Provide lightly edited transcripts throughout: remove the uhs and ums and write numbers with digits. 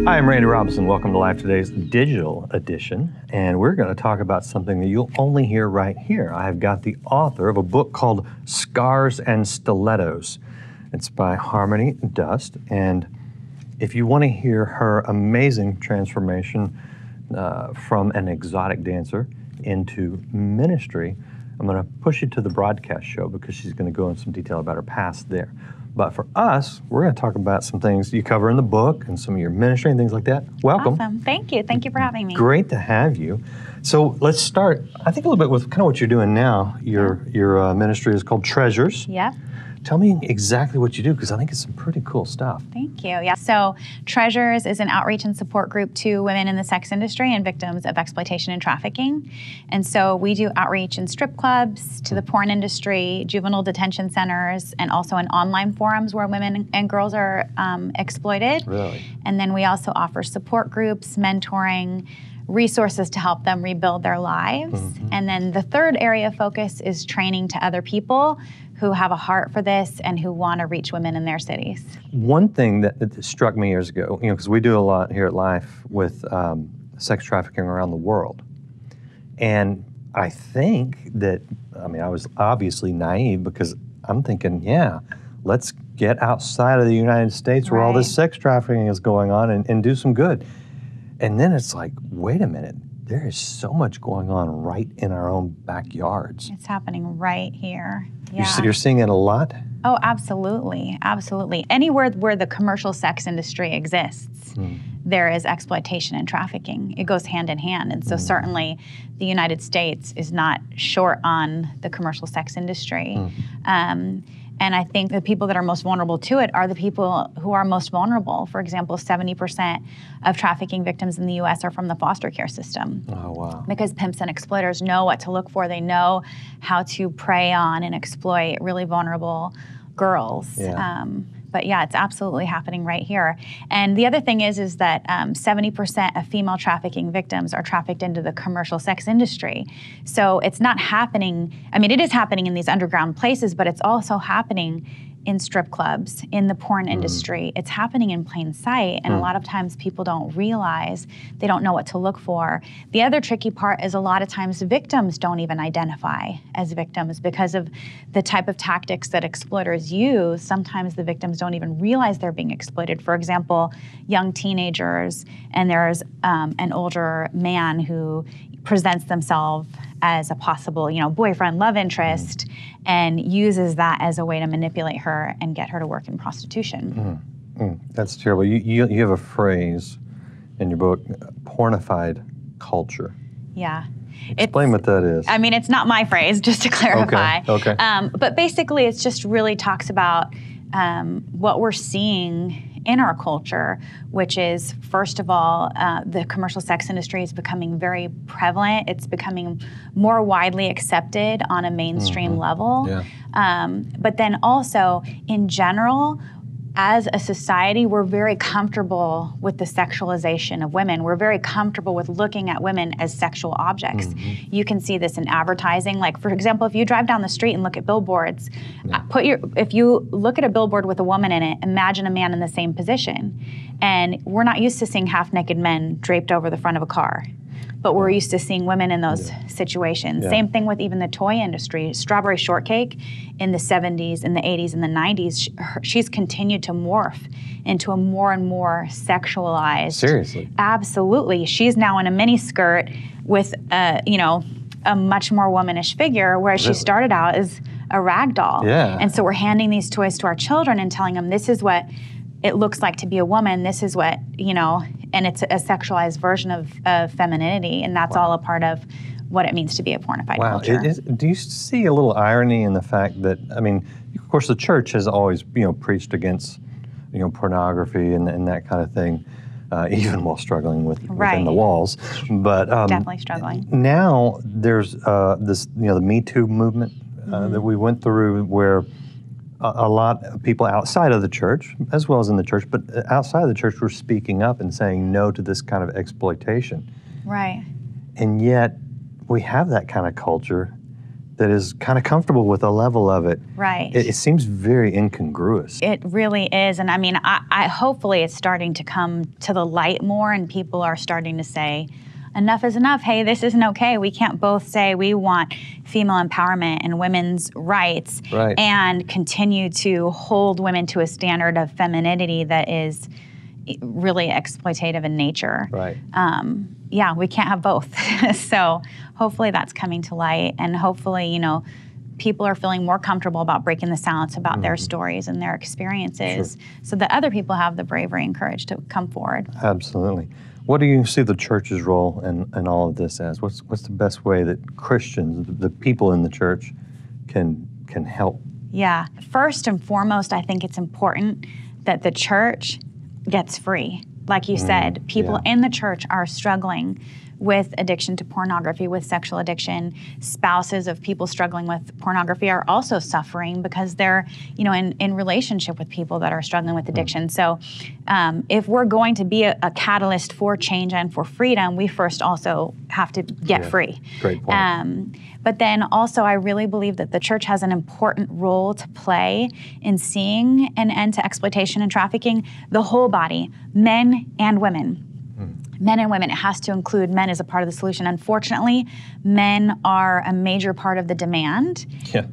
Hi, I'm Randy Robison. Welcome to Life Today's digital edition, and we're going to talk about something that you'll only hear right here. I've got the author of a book called Scars and Stilettos. It's by Harmony Dust, and if you want to hear her amazing transformation from an exotic dancer into ministry, I'm going to push you to the broadcast show because she's going to go into some detail about her past there. But for us, we're going to talk about some things you cover in the book and some of your ministry and things like that. Welcome. Awesome. Thank you. Thank you for having me. Great to have you. So let's start, I think, a little bit with kind of what you're doing now. Your ministry is called Treasures. Yeah. Tell me exactly what you do, because I think it's some pretty cool stuff. Thank you. Yeah. So Treasures is an outreach and support group to women in the sex industry and victims of exploitation and trafficking. And so we do outreach in strip clubs, to the porn industry, juvenile detention centers, and also in online forums where women and girls are exploited. Really? And then we also offer support groups, mentoring, resources to help them rebuild their lives. Mm-hmm. And then the third area of focus is training to other people who have a heart for this and who want to reach women in their cities. One thing that struck me years ago, because we do a lot here at Life with sex trafficking around the world. And I think that, I was obviously naive because I'm thinking, let's get outside of the United States where all this sex trafficking is going on and do some good. And then it's like, wait a minute, there is so much going on right in our own backyards. It's happening right here. Yeah. You're seeing it a lot? Oh, absolutely. Absolutely. Anywhere where the commercial sex industry exists, there is exploitation and trafficking. It goes hand in hand. And so certainly the United States is not short on the commercial sex industry. And I think the people that are most vulnerable to it are the people who are most vulnerable. For example, 70% of trafficking victims in the U.S. are from the foster care system. Oh, wow. Because pimps and exploiters know what to look for. They know how to prey on and exploit really vulnerable girls. Yeah. But yeah, it's absolutely happening right here. And the other thing is that 70% of female trafficking victims are trafficked into the commercial sex industry. So it's not happening, it is happening in these underground places, but it's also happening in strip clubs, in the porn industry. It's happening in plain sight, and a lot of times people don't realize, they don't know what to look for. The other tricky part is a lot of times victims don't even identify as victims because of the type of tactics that exploiters use. Sometimes the victims don't even realize they're being exploited. For example, young teenagers, and there's an older man who presents themselves as a possible, boyfriend, love interest, and uses that as a way to manipulate her and get her to work in prostitution. That's terrible. You have a phrase in your book, pornified culture. Yeah. Explain what that is. It's not my phrase, just to clarify. Okay. But basically, it just really talks about what we're seeing in our culture, which is, first of all, the commercial sex industry is becoming very prevalent. It's becoming more widely accepted on a mainstream level. Yeah. But then also, in general, as a society, we're very comfortable with the sexualization of women. We're very comfortable with looking at women as sexual objects. You can see this in advertising. Like, for example, if you drive down the street and look at billboards, if you look at a billboard with a woman in it, imagine a man in the same position. And we're not used to seeing half-naked men draped over the front of a car. But we're used to seeing women in those situations. Same thing with even the toy industry. Strawberry Shortcake in the 70s, in the 80s, and the 90s, she's continued to morph into a more and more sexualized. Seriously? Absolutely. She's now in a mini skirt with, a much more womanish figure, whereas she started out as a rag doll. Yeah. And so we're handing these toys to our children and telling them this is what it looks like to be a woman. This is what, and it's a sexualized version of femininity, and that's all a part of what it means to be a pornified culture. Do you see a little irony in the fact that, of course, the church has always, preached against, pornography and that kind of thing, even while struggling within the walls. But definitely struggling. Now there's this, the Me Too movement that we went through, where a lot of people outside of the church, as well as in the church, but outside of the church, were speaking up and saying no to this kind of exploitation. Right. And yet, we have that kind of culture, that is kind of comfortable with the level of it. Right. It seems very incongruous. It really is. And I mean, I hopefully it's starting to come to the light more and people are starting to say, enough is enough. Hey, this isn't okay. We can't both say we want female empowerment and women's rights and continue to hold women to a standard of femininity that is really exploitative in nature. Right. Yeah, we can't have both. So hopefully that's coming to light, and hopefully, you know, people are feeling more comfortable about breaking the silence about their stories and their experiences so that other people have the bravery and courage to come forward. Absolutely. What do you see the church's role in all of this as? What's the best way that Christians, the people in the church, can help? Yeah. First and foremost, I think it's important that the church gets free. Like you said, people in the church are struggling with addiction to pornography, with sexual addiction. Spouses of people struggling with pornography are also suffering because they're, you know, in relationship with people that are struggling with addiction. So if we're going to be a catalyst for change and for freedom, we first also have to get free. Great point. But then also, I really believe that the church has an important role to play in seeing an end to exploitation and trafficking, the whole body, men and women. Men and women. It has to include men as a part of the solution. Unfortunately, men are a major part of the demand,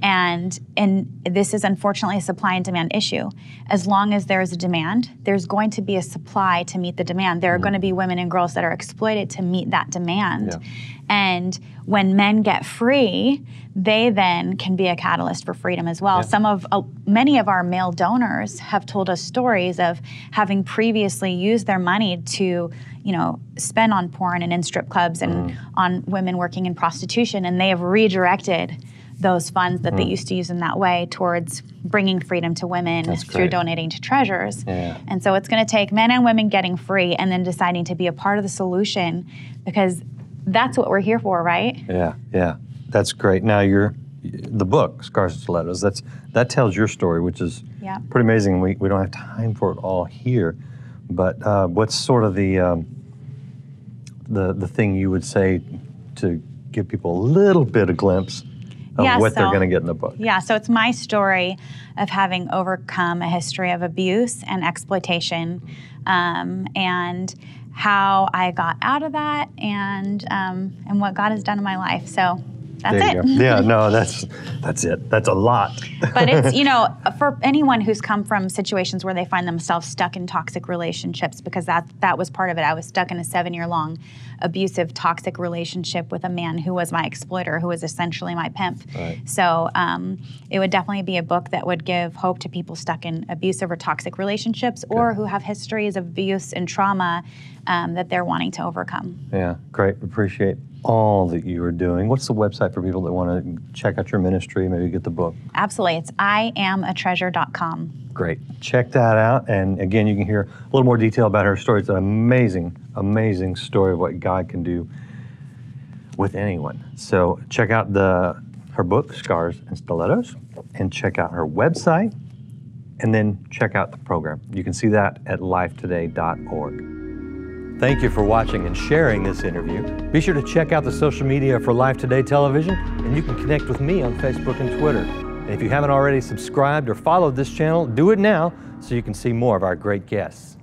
and this is unfortunately a supply and demand issue. As long as there is a demand, there's going to be a supply to meet the demand. There are going to be women and girls that are exploited to meet that demand. And when men get free, they then can be a catalyst for freedom as well. Many of our male donors have told us stories of having previously used their money to, you know, spend on porn and in strip clubs and on women working in prostitution, and they have redirected those funds that they used to use in that way towards bringing freedom to women through donating to treasures. And so it's going to take men and women getting free and then deciding to be a part of the solution, because that's what we're here for, right? Yeah. That's great. Now the book, Scars and Stilettos, that tells your story, which is pretty amazing. We don't have time for it all here, but what's sort of the thing you would say to give people a little bit of glimpse of what they're going to get in the book? Yeah, so it's my story of having overcome a history of abuse and exploitation, and how I got out of that, and what God has done in my life. So that's it. Yeah, no, that's it. That's a lot. But it's, you know, for anyone who's come from situations where they find themselves stuck in toxic relationships, because that was part of it. I was stuck in a 7-year-long abusive, toxic relationship with a man who was my exploiter, who was essentially my pimp. So it would definitely be a book that would give hope to people stuck in abusive or toxic relationships, or who have histories of abuse and trauma that they're wanting to overcome. Yeah, great. Appreciate all that you are doing. What's the website for people that want to check out your ministry, maybe get the book? Absolutely. It's iamatreasure.com. Great. Check that out. And again, you can hear a little more detail about her story. It's an amazing, amazing story of what God can do with anyone. So check out her book, Scars and Stilettos, and check out her website, and then check out the program. You can see that at lifetoday.org. Thank you for watching and sharing this interview. Be sure to check out the social media for Life Today Television, and you can connect with me on Facebook and Twitter. And if you haven't already subscribed or followed this channel, do it now so you can see more of our great guests.